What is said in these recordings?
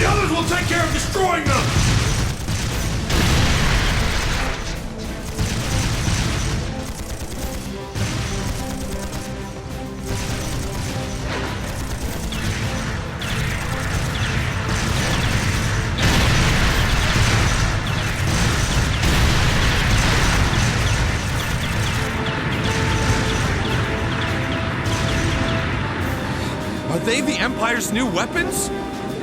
The others will take care of destroying them! Are they the Empire's new weapons?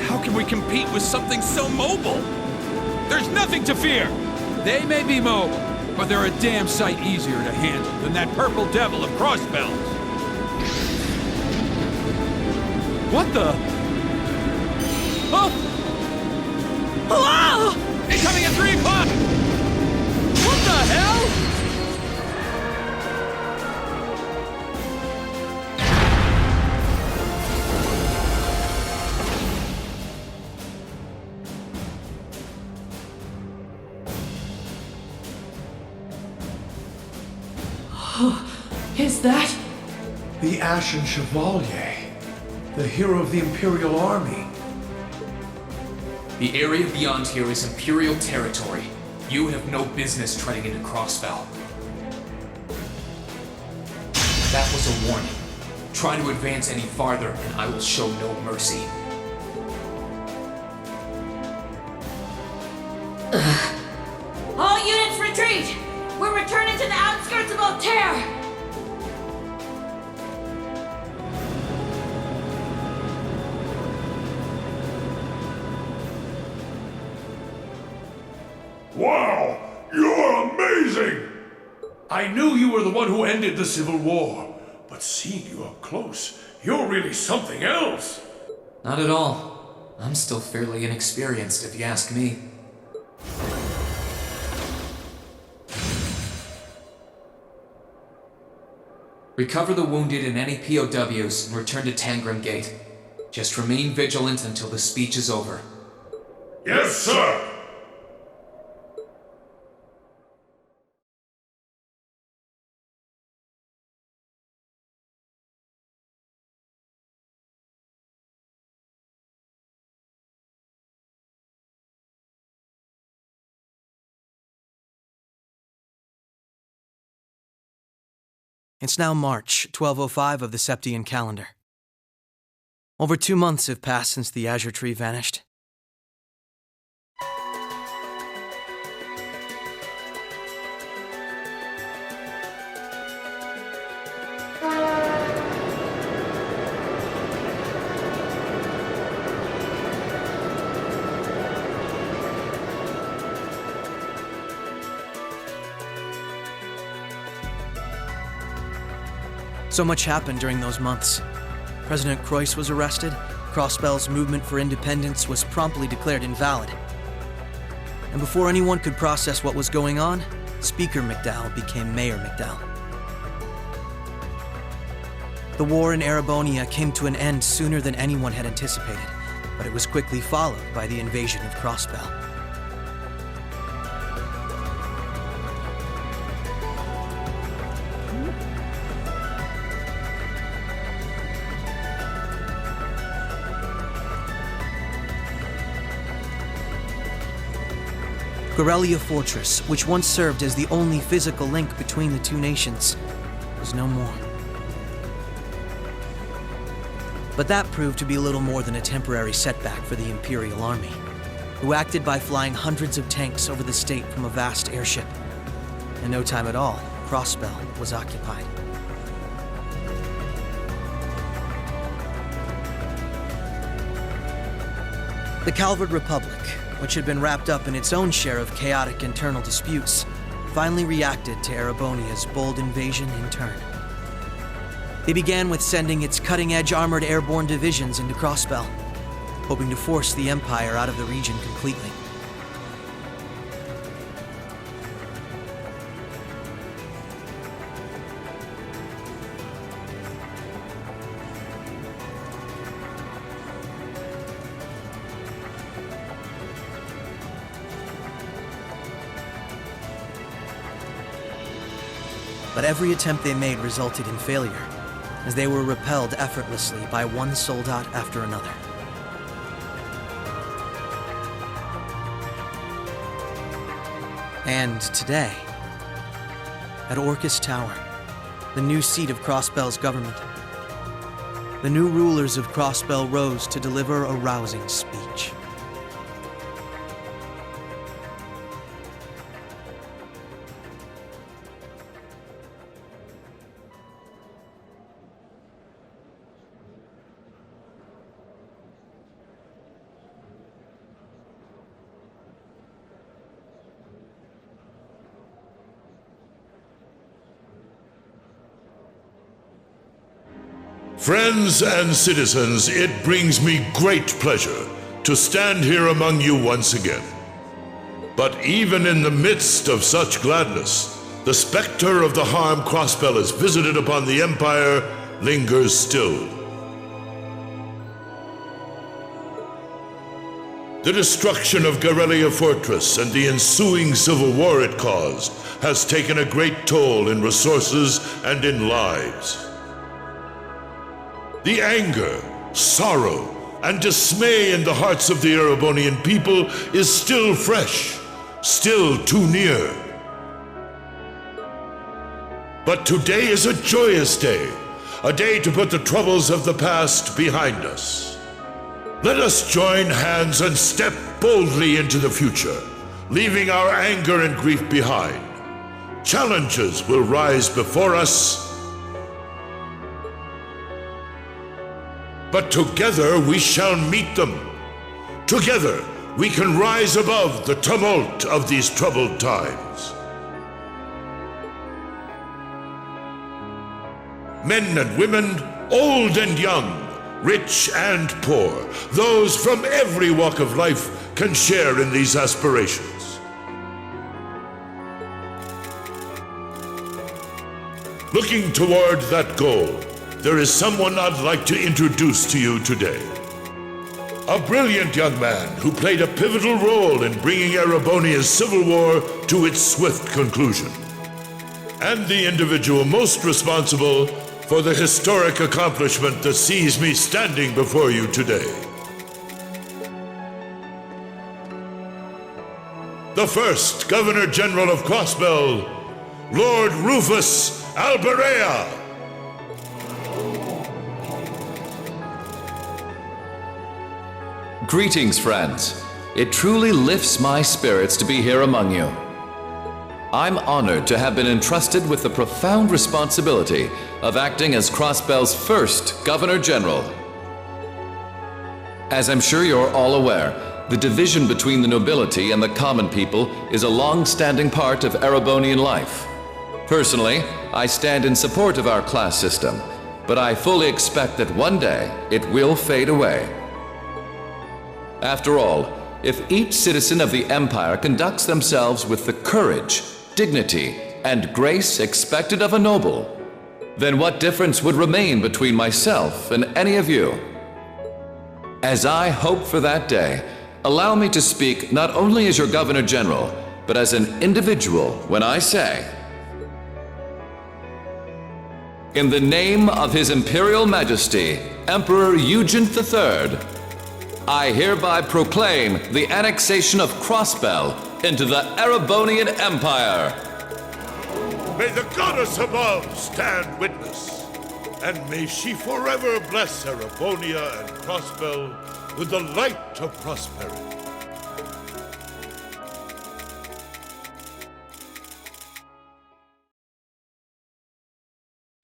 How can we compete with something so mobile? There's nothing to fear! They may be mobile, but they're a damn sight easier to handle than that purple devil of crossbells. What the? Oh! Hello! Incoming at 3 o'clock! What the hell? Is that? The Ashen Chevalier, the hero of the Imperial Army. The area beyond here is Imperial territory. You have no business treading into Crossbell. That was a warning. Try to advance any farther, and I will show no mercy. All units retreat! We're returning to the outskirts of Altair! Wow! You're amazing! I knew you were the one who ended the Civil War, but seeing you up close, you're really something else! Not at all. I'm still fairly inexperienced, if you ask me. Recover the wounded and any POWs and return to Tangram Gate. Just remain vigilant until the speech is over. Yes, sir! It's now March 1205 of the Septian calendar. Over 2 months have passed since the Azure Tree vanished. So much happened during those months. President Croix was arrested, Crossbell's movement for independence was promptly declared invalid. And before anyone could process what was going on, Speaker McDowell became Mayor McDowell. The war in Erebonia came to an end sooner than anyone had anticipated, but it was quickly followed by the invasion of Crossbell. Corellia Fortress, which once served as the only physical link between the two nations, was no more. But that proved to be little more than a temporary setback for the Imperial Army, who acted by flying hundreds of tanks over the state from a vast airship. In no time at all, Crossbell was occupied. The Calvard Republic, which had been wrapped up in its own share of chaotic internal disputes, finally reacted to Erebonia's bold invasion in turn. They began with sending its cutting-edge armored airborne divisions into Crossbell, hoping to force the Empire out of the region completely. But every attempt they made resulted in failure, as they were repelled effortlessly by one soldat after another. And today, at Orcus Tower, the new seat of Crossbell's government, the new rulers of Crossbell rose to deliver a rousing speech. Friends and citizens, it brings me great pleasure to stand here among you once again. But even in the midst of such gladness, the specter of the harm Crossbell has visited upon the Empire lingers still. The destruction of Garrelia Fortress and the ensuing civil war it caused has taken a great toll in resources and in lives. The anger, sorrow, and dismay in the hearts of the Erebonian people is still fresh, still too near. But today is a joyous day, a day to put the troubles of the past behind us. Let us join hands and step boldly into the future, leaving our anger and grief behind. Challenges will rise before us, but together we shall meet them. Together we can rise above the tumult of these troubled times. Men and women, old and young, rich and poor, those from every walk of life can share in these aspirations. Looking toward that goal, there is someone I'd like to introduce to you today. A brilliant young man who played a pivotal role in bringing Erebonia's civil war to its swift conclusion, and the individual most responsible for the historic accomplishment that sees me standing before you today. The first Governor General of Crossbell, Lord Rufus Alberea. Greetings, friends. It truly lifts my spirits to be here among you. I'm honored to have been entrusted with the profound responsibility of acting as Crossbell's first Governor General. As I'm sure you're all aware, the division between the nobility and the common people is a long-standing part of Erebonian life. Personally, I stand in support of our class system, but I fully expect that one day it will fade away. After all, if each citizen of the Empire conducts themselves with the courage, dignity, and grace expected of a noble, then what difference would remain between myself and any of you? As I hope for that day, allow me to speak not only as your Governor General, but as an individual when I say, in the name of His Imperial Majesty, Emperor Eugene III, I hereby proclaim the annexation of Crossbell into the Erebonian Empire. May the goddess above stand witness, and may she forever bless Erebonia and Crossbell with the light of prosperity.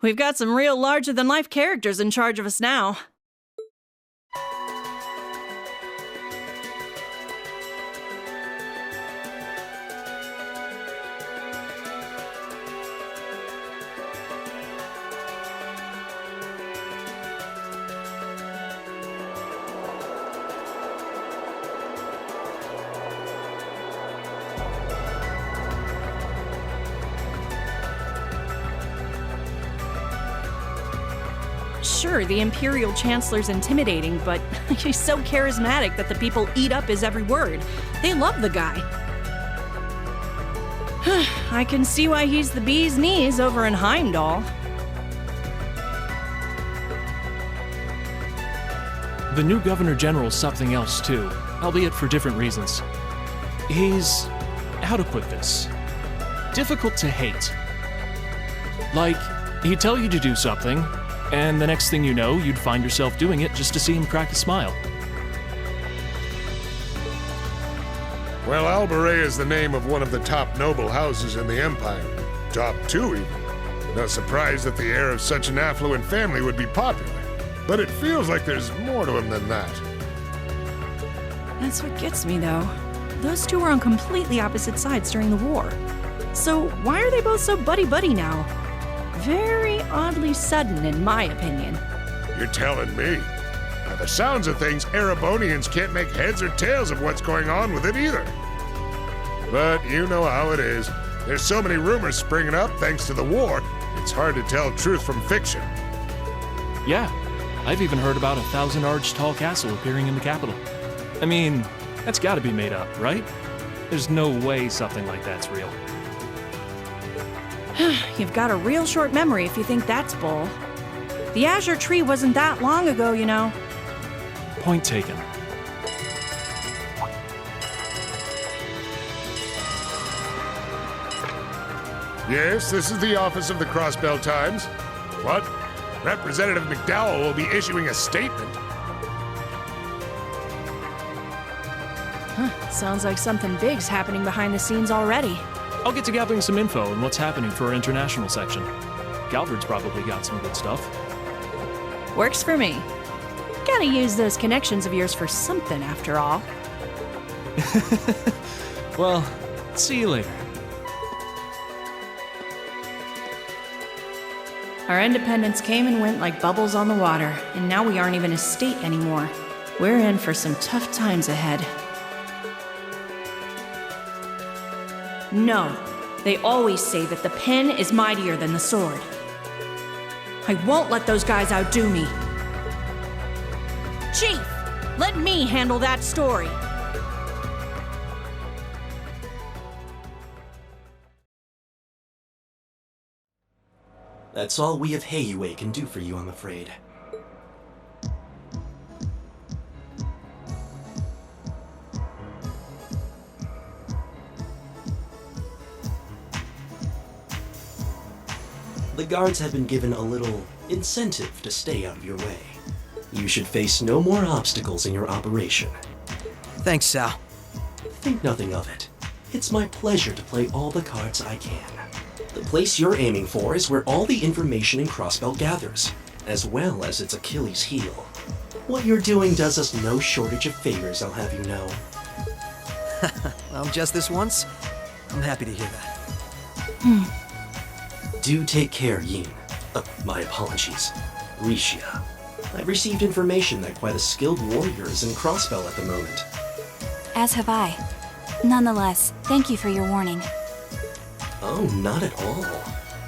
We've got some real larger-than-life characters in charge of us now. Sure, the Imperial Chancellor's intimidating, but he's so charismatic that the people eat up his every word. They love the guy. I can see why he's the bee's knees over in Heimdall. The new Governor General's something else too, albeit for different reasons. He's... how to put this? difficult to hate. Like, he'd tell you to do something, and the next thing you know, you'd find yourself doing it just to see him crack a smile. Well, Albaret is the name of one of the top noble houses in the Empire. Top 2, even. No surprise that the heir of such an affluent family would be popular. But it feels like there's more to him than that. That's what gets me, though. Those two were on completely opposite sides during the war. So why are they both so buddy-buddy now? Very oddly sudden, in my opinion. You're telling me. By the sounds of things, Erebonians can't make heads or tails of what's going on with it either. But you know how it is. There's so many rumors springing up thanks to the war, it's hard to tell truth from fiction. Yeah, I've even heard about a 1,000-arch tall castle appearing in the capital. I mean, that's gotta be made up, right? There's no way something like that's real. You've got a real short memory if you think that's bull. The Azure Tree wasn't that long ago, you know. Point taken. Yes, this is the office of the Crossbell Times. What? Representative McDowell will be issuing a statement. Sounds like something big's happening behind the scenes already. I'll get to gathering some info on what's happening for our international section. Galvard's probably got some good stuff. Works for me. Gotta use those connections of yours for something, after all. Well, see you later. Our independence came and went like bubbles on the water, and now we aren't even a state anymore. We're in for some tough times ahead. No, they always say that the pen is mightier than the sword. I won't let those guys outdo me. Chief, let me handle that story. That's all we of Heiyue can do for you, I'm afraid. The guards have been given a little incentive to stay out of your way. You should face no more obstacles in your operation. Thanks, Sal. Think nothing of it. It's my pleasure to play all the cards I can. The place you're aiming for is where all the information in Crossbell gathers, as well as its Achilles heel. What you're doing does us no shortage of favors, I'll have you know. Well, just this once? I'm happy to hear that. Do take care, Yin. My apologies. Rixia. I've received information that quite a skilled warrior is in Crossbell at the moment. As have I. Nonetheless, thank you for your warning. Oh, not at all.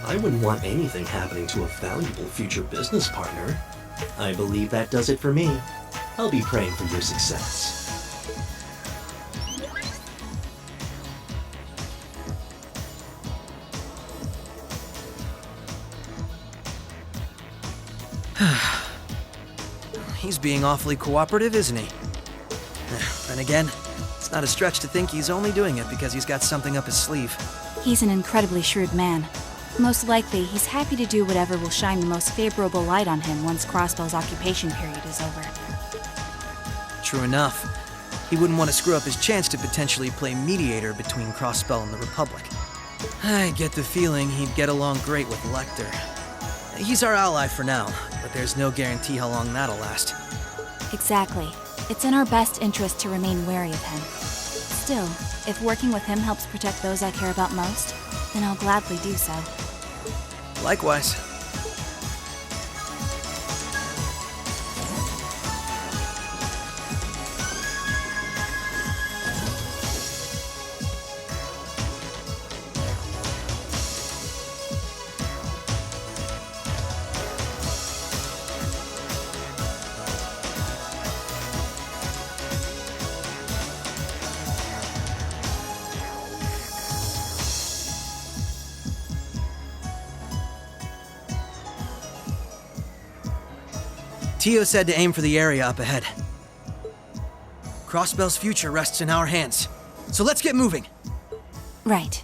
I wouldn't want anything happening to a valuable future business partner. I believe that does it for me. I'll be praying for your success. He's being awfully cooperative, isn't he? Then again, it's not a stretch to think he's only doing it because he's got something up his sleeve. He's an incredibly shrewd man. Most likely, he's happy to do whatever will shine the most favorable light on him once Crossbell's occupation period is over. True enough. He wouldn't want to screw up his chance to potentially play mediator between Crossbell and the Republic. I get the feeling he'd get along great with Lecter. He's our ally for now, but there's no guarantee how long that'll last. Exactly. It's in our best interest to remain wary of him. Still, if working with him helps protect those I care about most, then I'll gladly do so. Likewise. Tio said to aim for the area up ahead. Crossbell's future rests in our hands, so let's get moving. Right.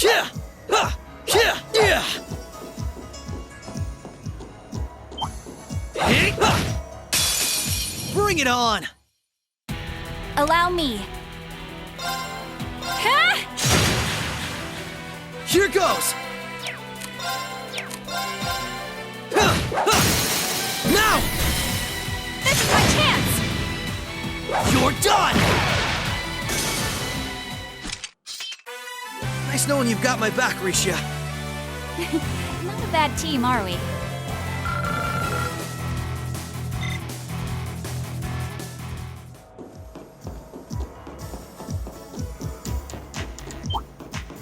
Yeah! Ha! Yeah! Yeah! Hey! Ha! Bring it on! Allow me. Ha! Here goes! Ha! Ha! Now! This is my chance! You're done! Nice knowing you've got my back, Risha. Not a bad team, are we?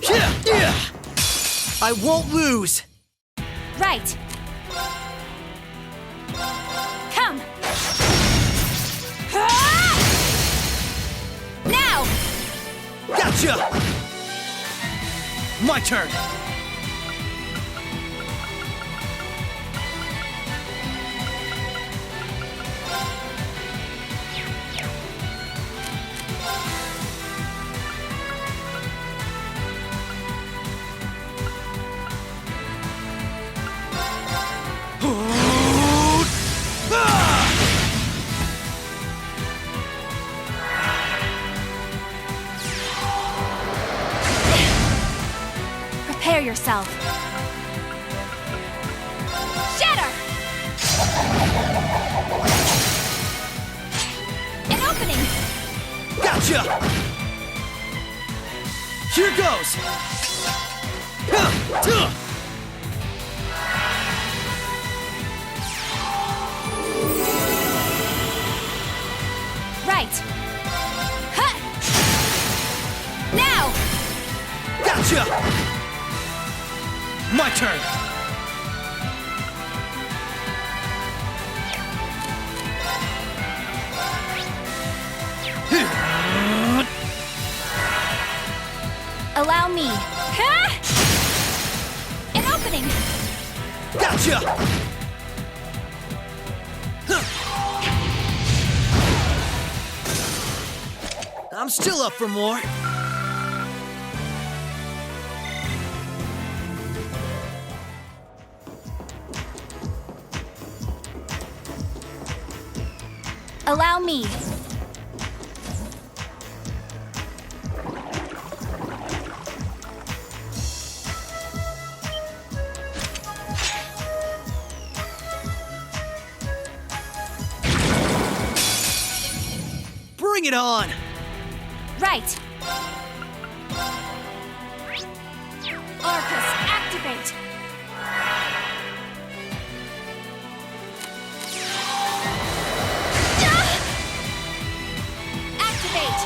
Yeah! Yeah! I won't lose! Right. Come. Ah! Now! Gotcha! My turn! Prepare yourself. Shatter! An opening! Gotcha! Here goes! Huh, tuh. Right. Huh. Now! Gotcha! My turn! Allow me. Huh? An opening! Gotcha! I'm still up for more. Allow me. Bring it on! Right. Arcus, activate. Activate.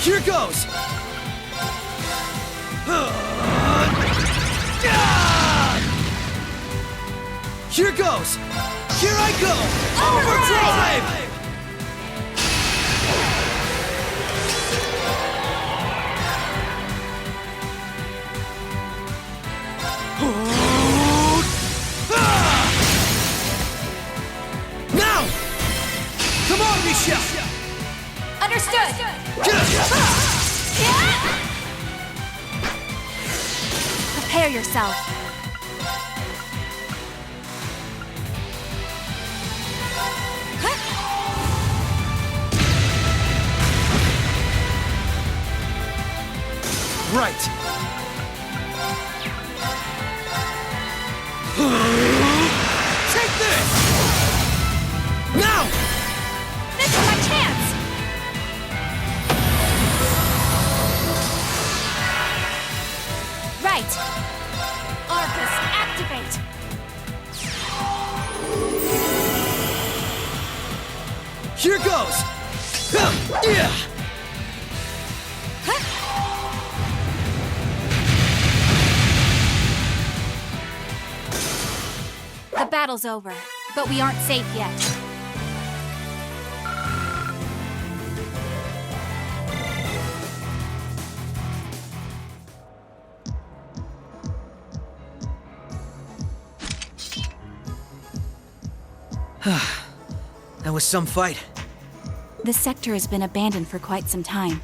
Here goes! Here goes! Here I go! Overdrive! Now! Come on, Michelle! Understood. Prepare yourself. Right. Take this! Now! This is my chance! Right. Arcus, activate. Here goes! Yeah! The battle's over, but we aren't safe yet. That was some fight. This sector has been abandoned for quite some time.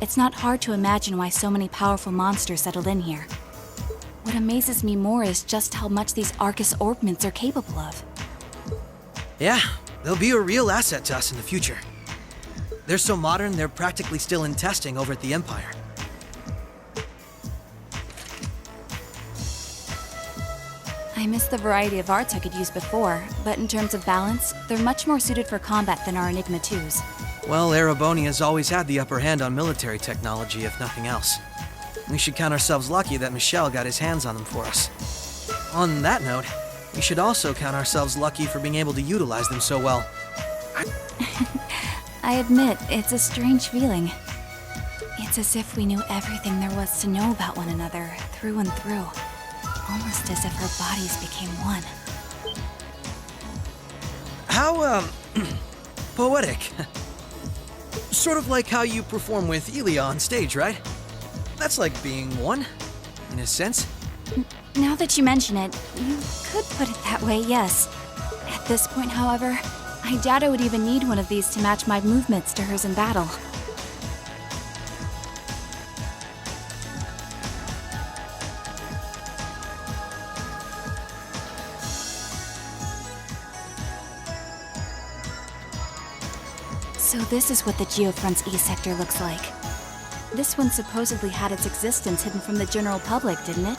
It's not hard to imagine why so many powerful monsters settled in here. What amazes me more is just how much these Arcus orbments are capable of. Yeah, they'll be a real asset to us in the future. They're so modern, they're practically still in testing over at the Empire. I miss the variety of arts I could use before, but in terms of balance, they're much more suited for combat than our Enigma 2s. Well, Erebonia's always had the upper hand on military technology, if nothing else. We should count ourselves lucky that Michel got his hands on them for us. On that note, we should also count ourselves lucky for being able to utilize them so well. I admit, it's a strange feeling. It's as if we knew everything there was to know about one another, through and through. Almost as if our bodies became one. How, poetic. Sort of like how you perform with Elia on stage, right? That's like being one, in a sense. Now that you mention it, you could put it that way, yes. At this point, however, I doubt I would even need one of these to match my movements to hers in battle. So this is what the Geofront's E sector looks like. This one supposedly had its existence hidden from the general public, didn't it?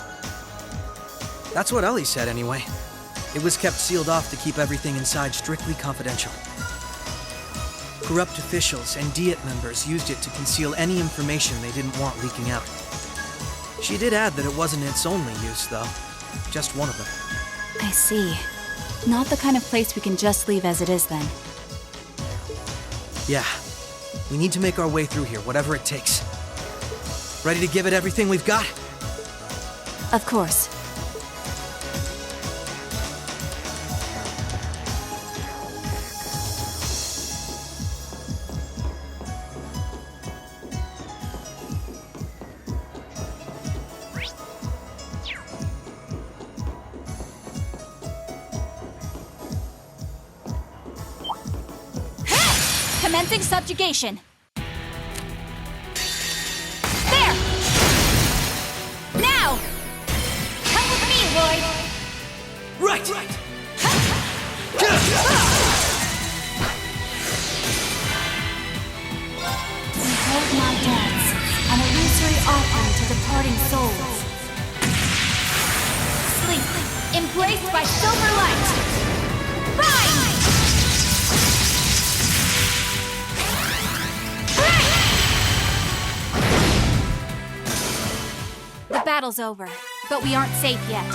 That's what Ellie said, anyway. It was kept sealed off to keep everything inside strictly confidential. Corrupt officials and Diet members used it to conceal any information they didn't want leaking out. She did add that it wasn't its only use, though. Just one of them. I see. Not the kind of place we can just leave as it is, then. Yeah. We need to make our way through here, whatever it takes. Ready to give it everything we've got? Of course. Commencing subjugation. There! Now! Come with me, Lloyd! Right! Behold my dance, an illusory offering to departing souls. Sleep, embraced by silver light. Rise! The battle's over, but we aren't safe yet.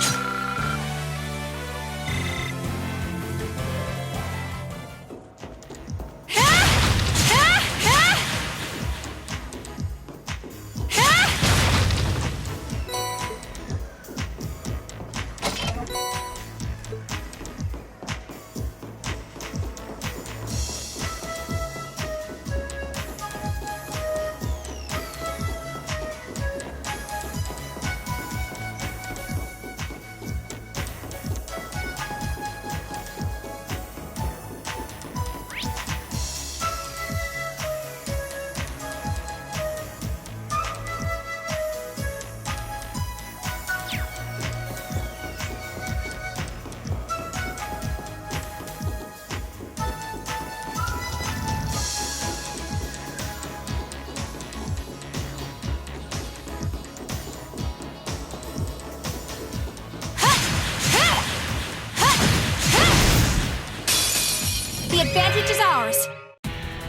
The advantage is ours.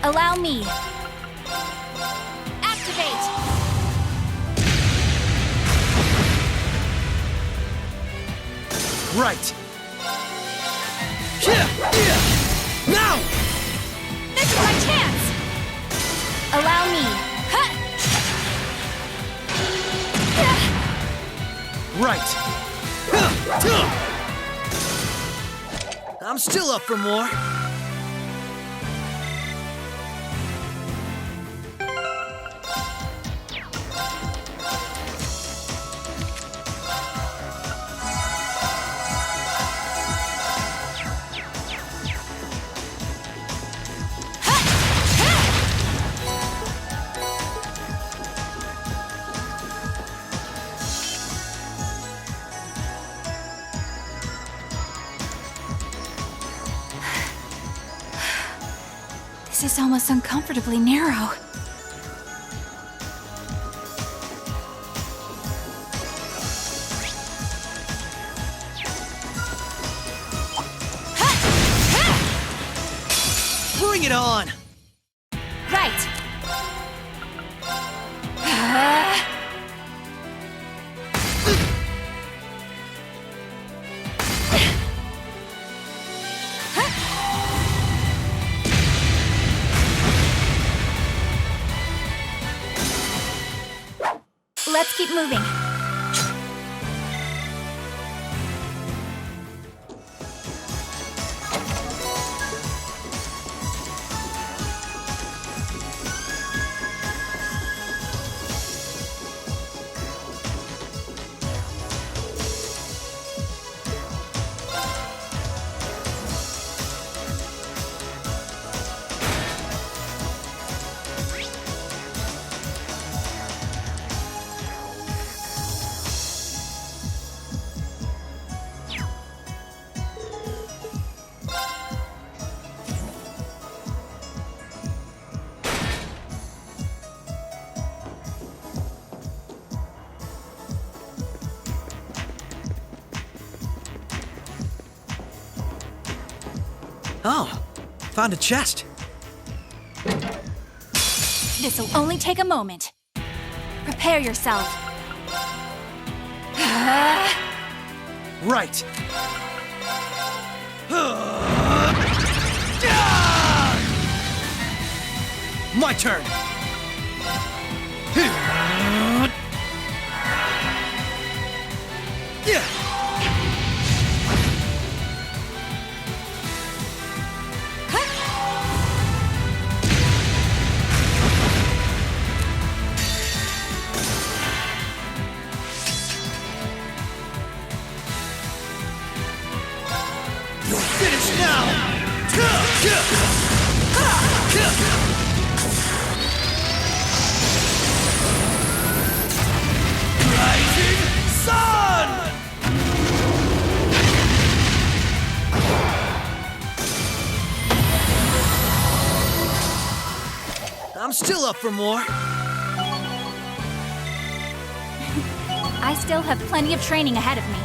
Allow me. Activate! Right! Now! This is my chance! Allow me. Right! I'm still up for more. This is almost uncomfortably narrow. Bring it on! Right. Let's keep moving. Oh, found a chest. This'll only take a moment. Prepare yourself. Right. My turn. Finish now! Rising Sun! I'm still up for more. I still have plenty of training ahead of me.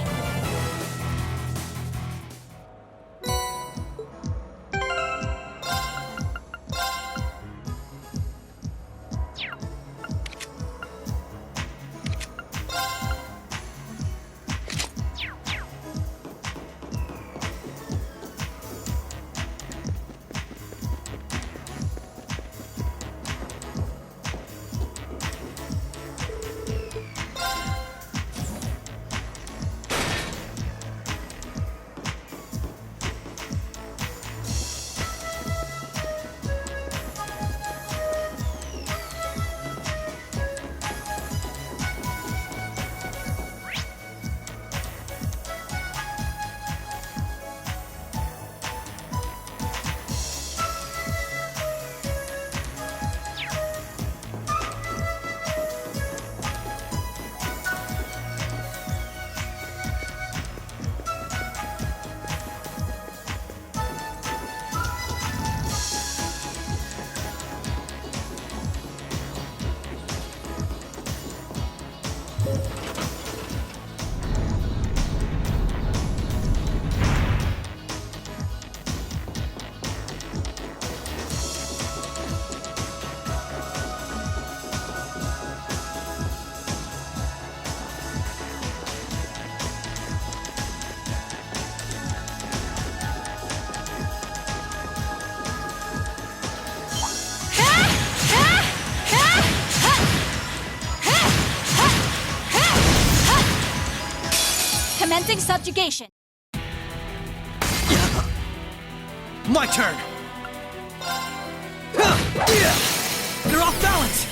Commencing subjugation. My turn. You're off balance.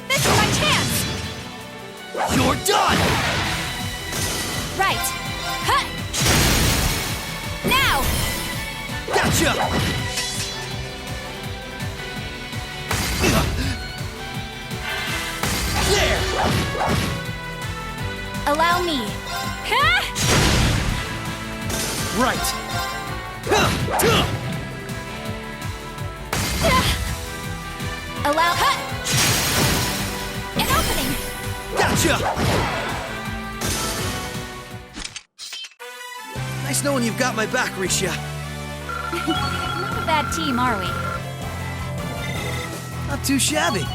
This is my chance. You're done. Right. Huh. Now. Gotcha. There. Allow me. Huh? Right. Nice knowing you've got my back, Risha. Not a bad team, are we? Not too shabby.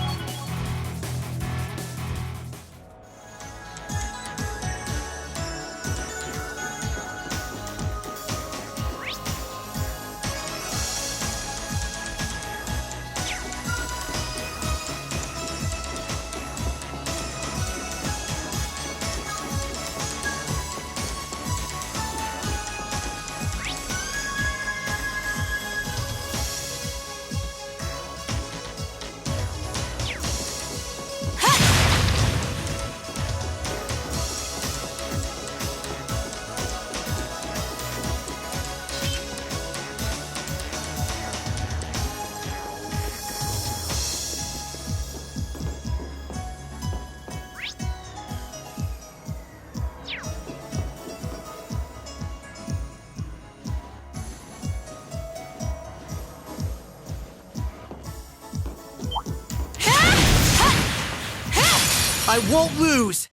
I won't lose!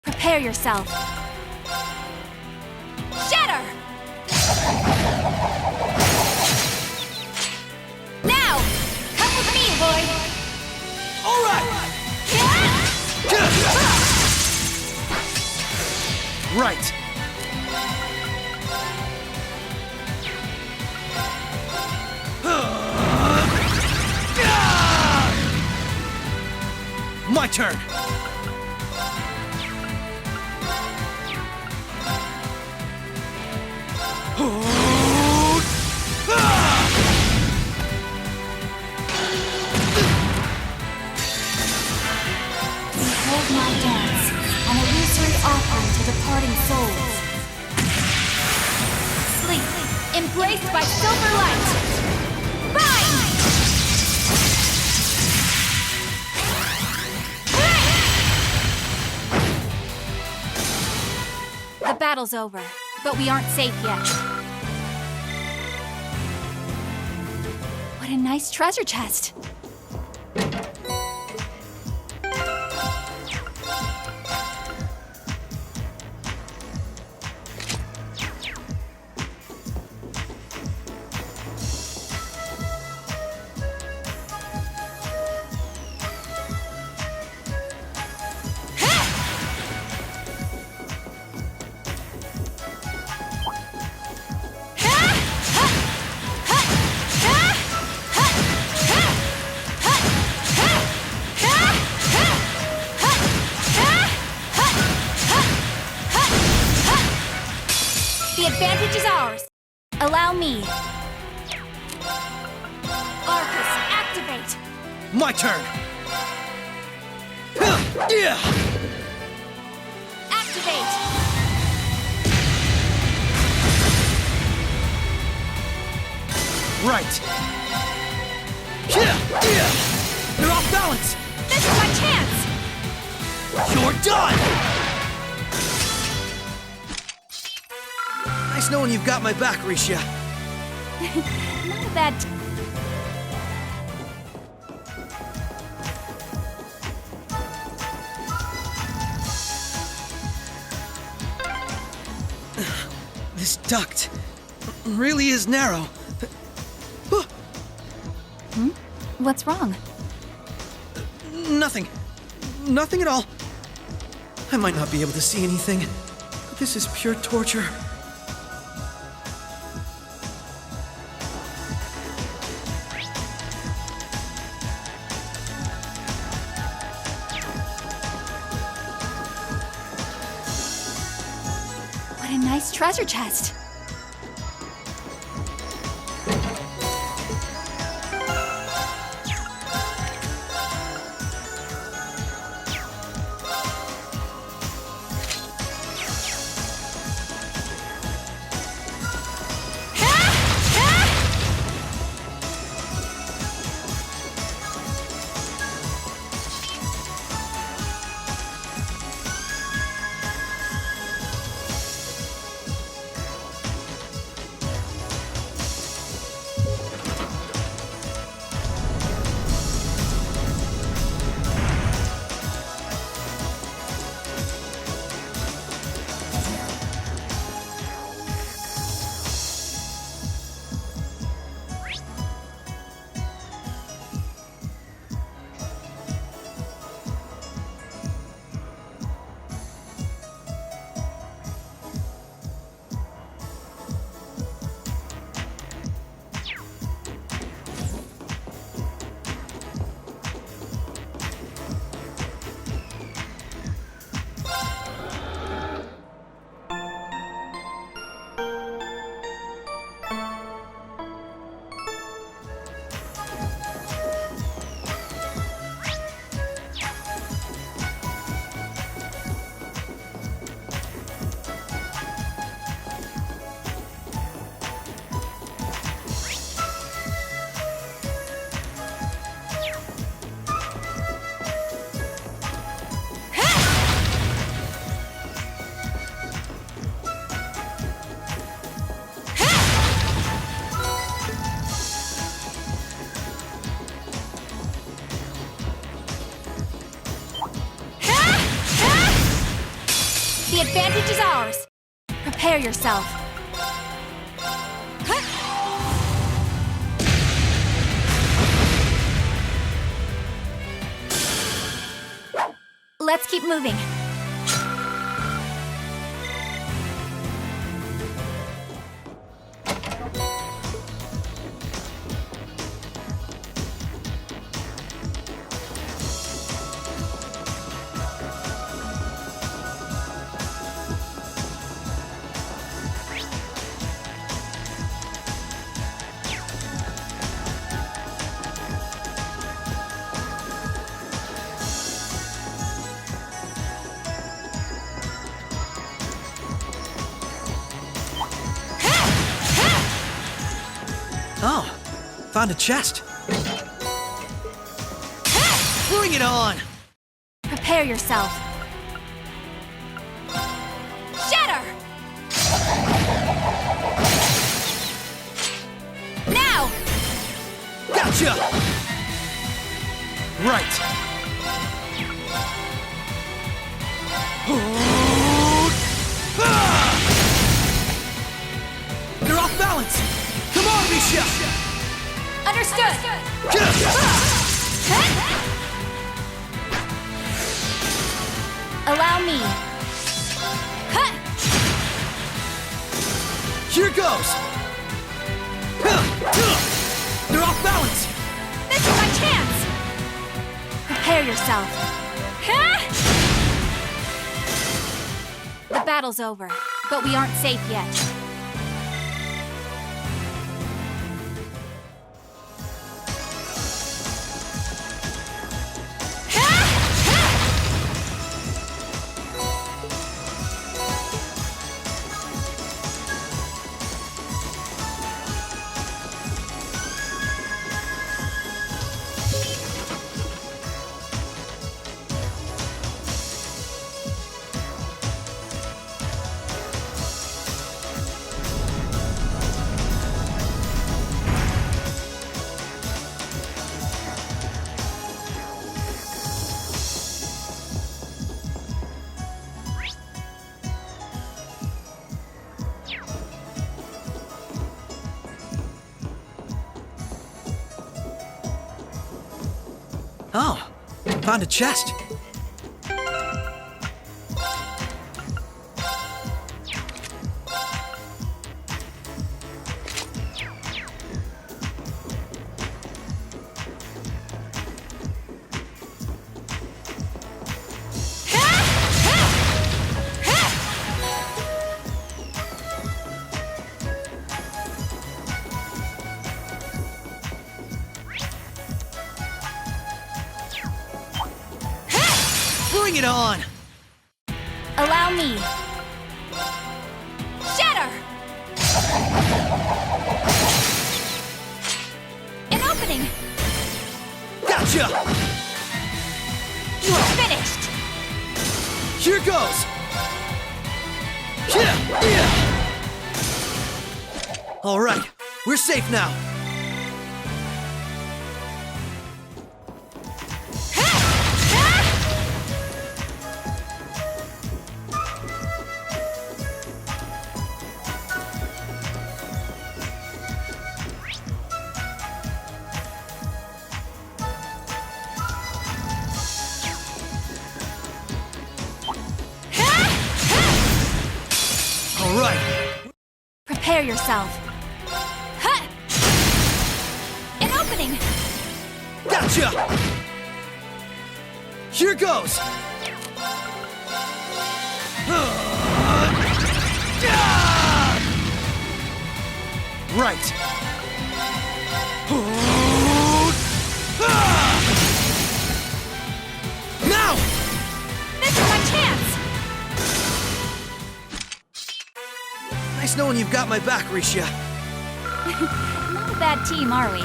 Prepare yourself. Shatter! Now! Come with me, boy! Alright! Right. My turn! Behold my dance, an illusory offering to departing souls. Sleep, embraced by silver light. Rise! The battle's over, but we aren't safe yet. What a nice treasure chest. The advantage is ours. Allow me. Arcus, activate. My turn! Activate. Right. You're off balance! This is my chance. You're done! Nice knowing you've got my back, Risha. Not a bad. This duct really is narrow. What's wrong? Nothing. Nothing at all. I might not be able to see anything, but this is pure torture. What a nice treasure chest. advantage is ours. Prepare yourself. Huh? Let's keep moving. Oh, found a chest. Bring it on! Prepare yourself. Shatter! Now! Gotcha! Right. You're off balance! Come on, Misha! Understood! Allow me. Huh. Here goes! You're off balance! This is my chance! Prepare yourself. Huh? The battle's over, but we aren't safe yet. Oh, found a chest. Bring it on! Allow me. Shatter! An opening! Gotcha! Finished! Here goes! All right, we're safe now. All right. Prepare yourself. Huh! An opening! Gotcha! Here goes! Right. Now! This is my chance! Nice knowing you've got my back, Risha. Not a bad team, are we?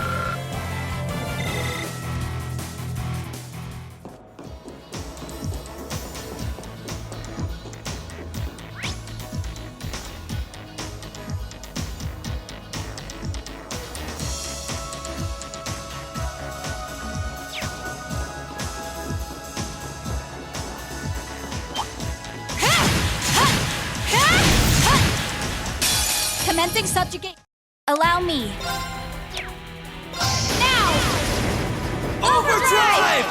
Commencing subjugate. Allow me. Now! Overdrive!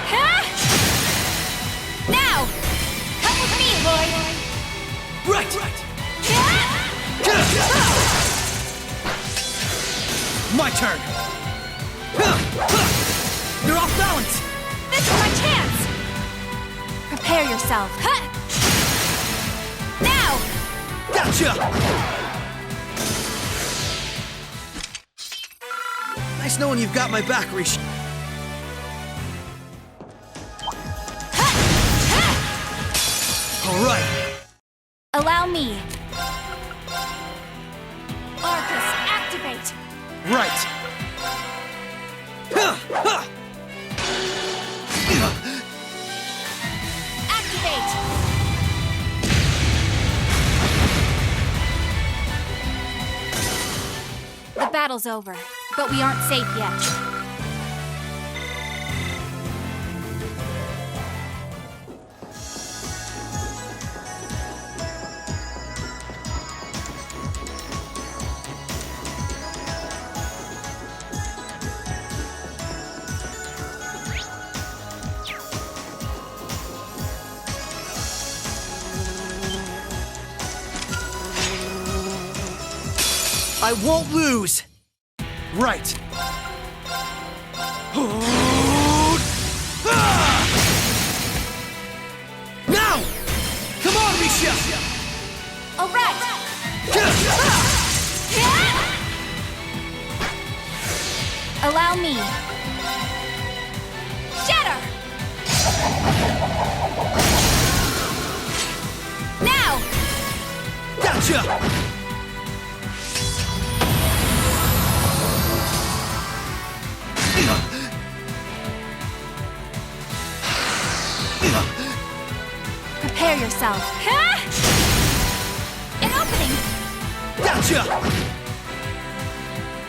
Huh? Now! Come with me, Lloyd! Right! My turn! You're off balance! This is my chance! Prepare yourself. Huh? Now! Gotcha! Nice knowing you've got my back, Rishi. All right. Allow me. Arcus, activate! Right. Activate! The battle's over, but we aren't safe yet. I won't lose. Right. Now! Come on, Misha! All right! Allow me. Shatter! Now! Gotcha! Prepare yourself. An opening! Gotcha!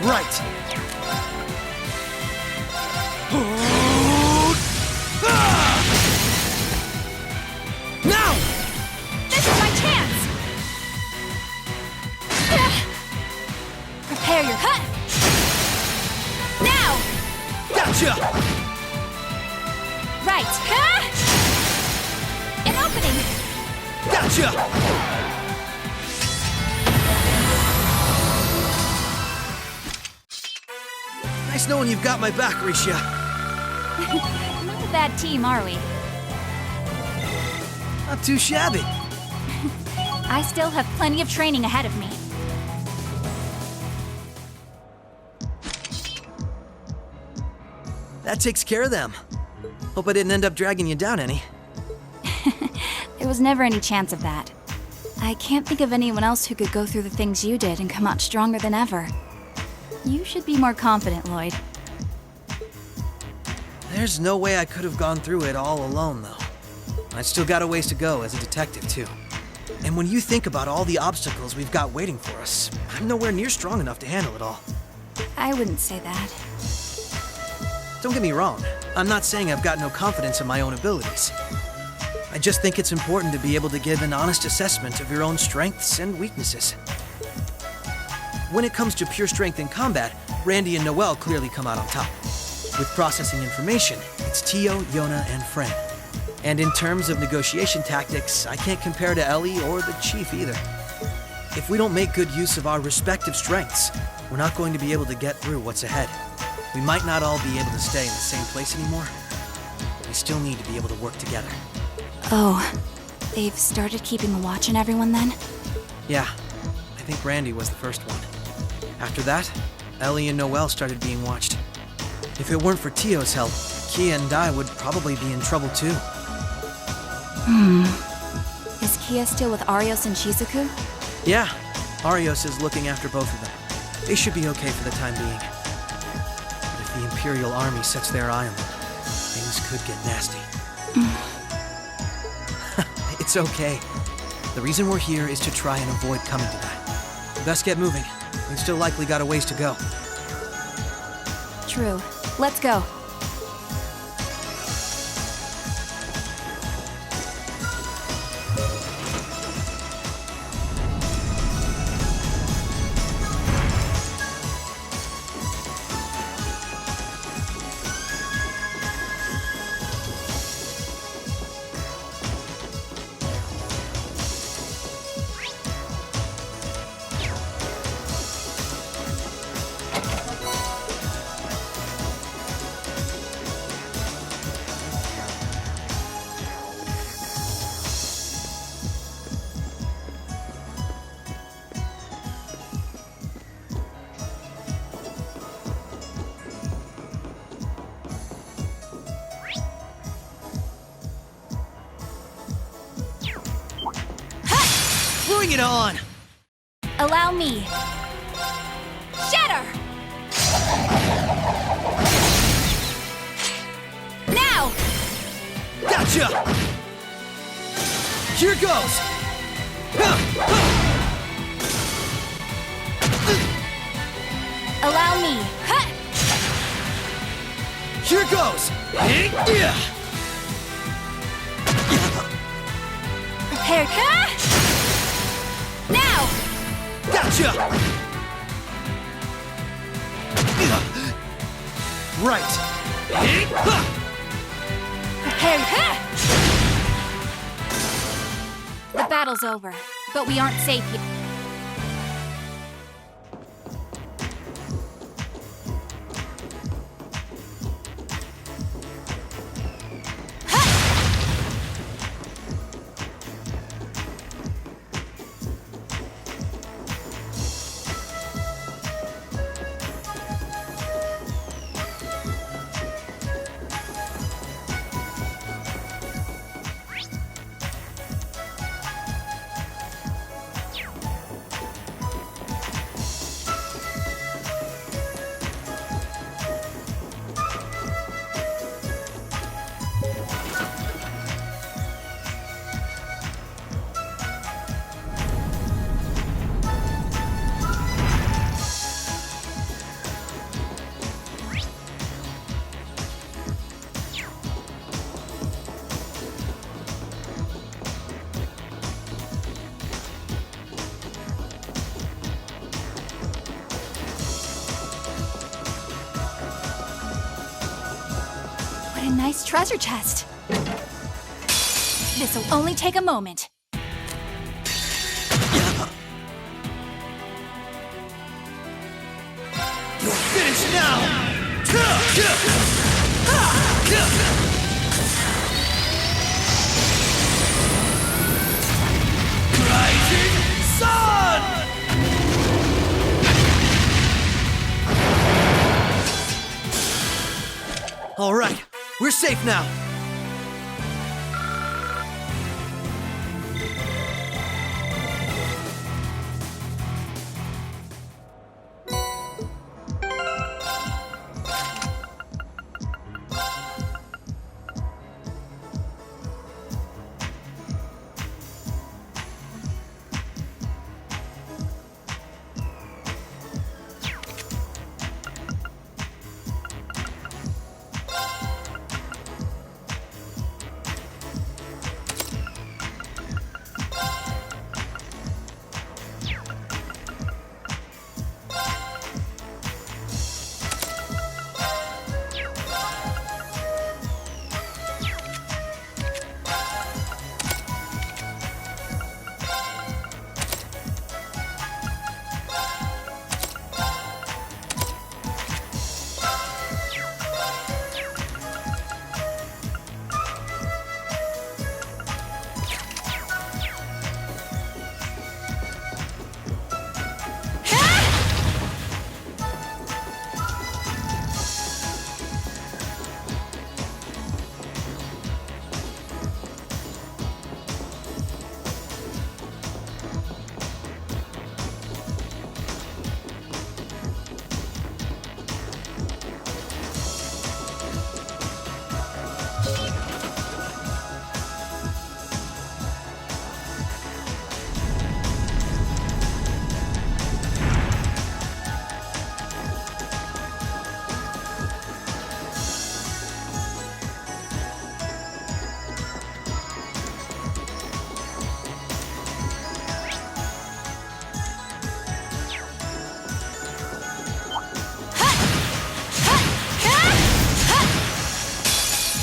Right. Now! This is my chance! Prepare your hut! Now! Gotcha! Right. An opening! Gotcha! Nice knowing you've got my back, Risha. Not a bad team, are we? Not too shabby. I still have plenty of training ahead of me. That takes care of them. Hope I didn't end up dragging you down any. There was never any chance of that. I can't think of anyone else who could go through the things you did and come out stronger than ever. You should be more confident, Lloyd. There's no way I could have gone through it all alone, though. I still got a ways to go as a detective, too. And when you think about all the obstacles we've got waiting for us, I'm nowhere near strong enough to handle it all. I wouldn't say that. Don't get me wrong, I'm not saying I've got no confidence in my own abilities. I just think it's important to be able to give an honest assessment of your own strengths and weaknesses. When it comes to pure strength in combat, Randy and Noel clearly come out on top. With processing information, it's Tio, Yona, and Fran. And in terms of negotiation tactics, I can't compare to Ellie or the Chief either. If we don't make good use of our respective strengths, we're not going to be able to get through what's ahead. We might not all be able to stay in the same place anymore, but we still need to be able to work together. Oh, they've started keeping a watch on everyone then? Yeah, I think Randy was the first one. After that, Ellie and Noel started being watched. If it weren't for Tio's help, Kia and Dai would probably be in trouble too. Is Kia still with Arios and Shizuku? Yeah, Arios is looking after both of them. They should be okay for the time being. But if the Imperial Army sets their eye on them, things could get nasty. It's okay. The reason we're here is to try and avoid coming to that. We best get moving. We've still likely got a ways to go. True. Let's go. Bring it on! Allow me. Shatter! Now! Gotcha! Here goes! Allow me. Ha! Here goes! Prepared. Ha! Now! Gotcha! Right. Prepared. Ha! The battle's over, but we aren't safe yet. What a nice treasure chest. This'll only take a moment. You're finished now! Rising Sun! All right, we're safe now.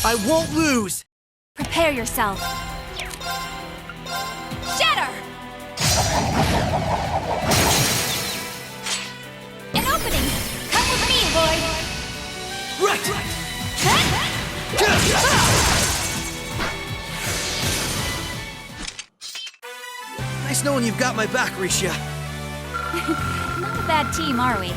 I won't lose! Prepare yourself. Shatter! An opening! Come with me, Lloyd! Right! Nice knowing you've got my back, Risha. Not a bad team, are we?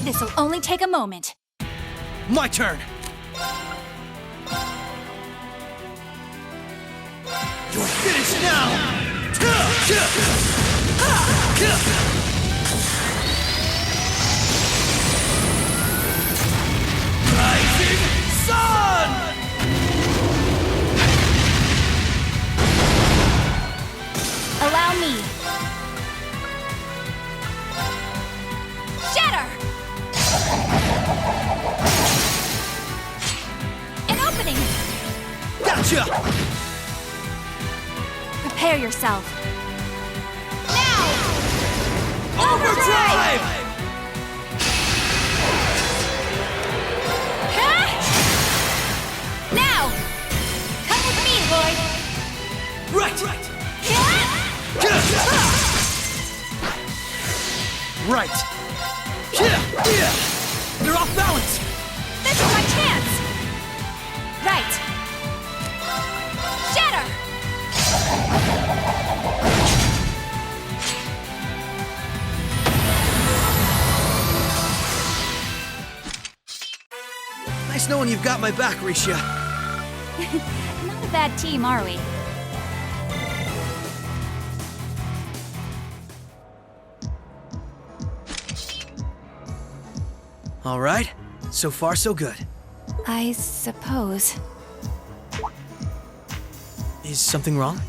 This'll only take a moment. My turn! You're finished now! Rising Sun! Allow me. Shatter! An opening! Gotcha! Prepare yourself. Overdrive! Huh? Now! Come with me, Lloyd! Right! Right! You're off balance! This is my chance! Right! Shatter! Nice knowing you've got my back, Risha. Not a bad team, are we? All right, so far so good. I suppose. Is something wrong?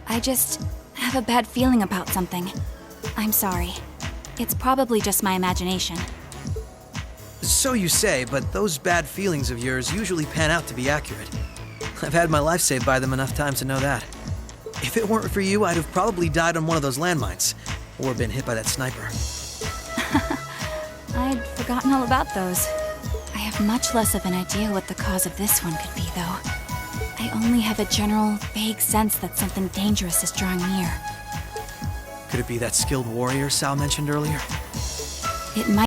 I just have a bad feeling about something. I'm sorry. It's probably just my imagination. So you say, but those bad feelings of yours usually pan out to be accurate. I've had my life saved by them enough times to know that. If it weren't for you, I'd have probably died on one of those landmines, or been hit by that sniper. I'd forgotten all about those. I have much less of an idea what the cause of this one could be, though. I only have a general, vague sense that something dangerous is drawing near. Could it be that skilled warrior Sal mentioned earlier? It might